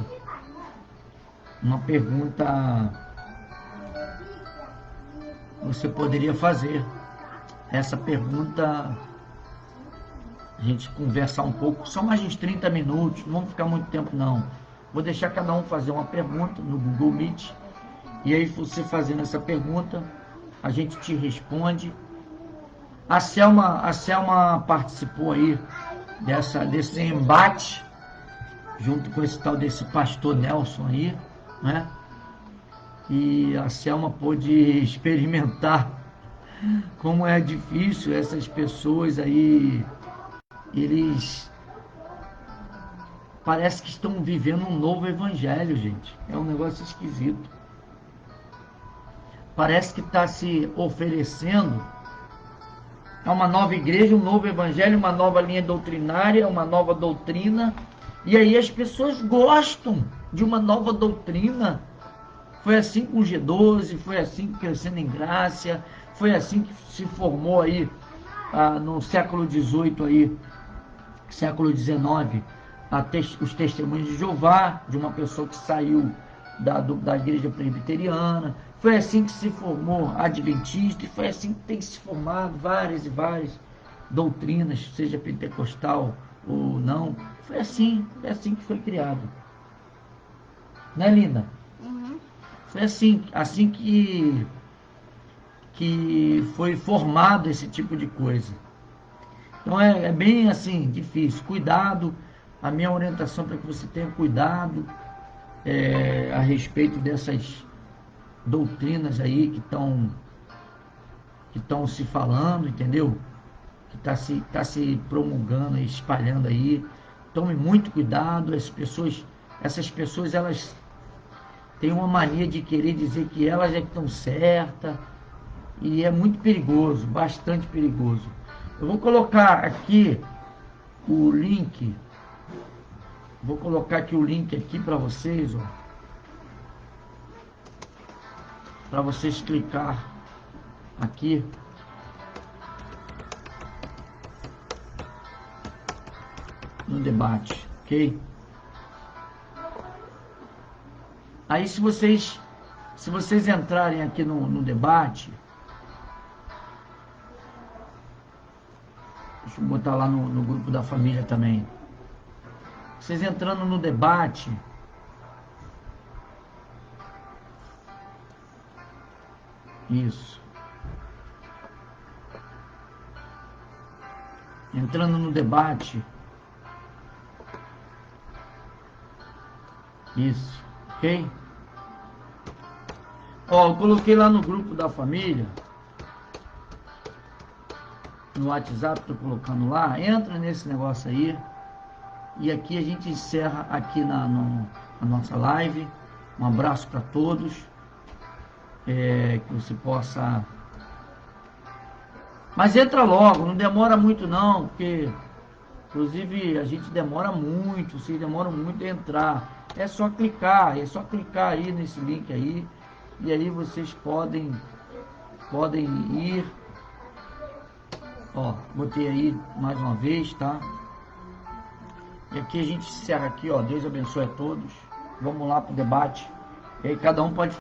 você poderia fazer essa pergunta, a gente conversar um pouco, só mais uns 30 minutos, não vamos ficar muito tempo não. Vou deixar cada um fazer uma pergunta no Google Meet, e aí você fazendo essa pergunta, a gente te responde. A Selma participou aí desse embate, junto com esse tal desse pastor Nelson aí, né? E a Selma pôde experimentar como é difícil essas pessoas aí, eles parece que estão vivendo um novo evangelho, gente. É um negócio esquisito. Parece que está se oferecendo a uma nova igreja, um novo evangelho, uma nova linha doutrinária, uma nova doutrina. E aí as pessoas gostam de uma nova doutrina. Foi assim com o G12, foi assim que Crescendo em Graça, foi assim que se formou aí no século XVIII aí, século XIX, os testemunhos de Jeová, de uma pessoa que saiu da igreja presbiteriana. Foi assim que se formou a adventista, e foi assim que tem se formado várias e várias doutrinas, seja pentecostal ou não. Foi assim que foi criado. Né, Linda? Uhum. Foi assim que foi formado esse tipo de coisa. Então é bem assim, difícil. Cuidado, a minha orientação para que você tenha cuidado a respeito dessas doutrinas aí que estão se falando, entendeu? Que tá se promulgando e espalhando aí. Tome muito cuidado. Essas pessoas elas têm uma mania de querer dizer que elas é que estão certas, e é muito perigoso, bastante perigoso. Eu vou colocar aqui o link. Vou colocar aqui o link aqui para vocês, ó, para vocês clicar aqui. No debate, ok? Aí se vocês entrarem aqui no debate, deixa eu botar lá no grupo da família também. Vocês entrando no debate, isso. Entrando no debate, isso, ok? Ó, eu coloquei lá no grupo da família, no WhatsApp, tô colocando lá, entra nesse negócio aí, e aqui a gente encerra aqui na nossa live. Um abraço para todos, que você possa... Mas entra logo, não demora muito não, porque inclusive a gente demora muito, vocês demoram muito a entrar. É só clicar aí nesse link aí, e aí vocês podem ir. Ó, botei aí mais uma vez, tá? E aqui a gente encerra aqui, ó. Deus abençoe a todos. Vamos lá pro debate. E aí cada um pode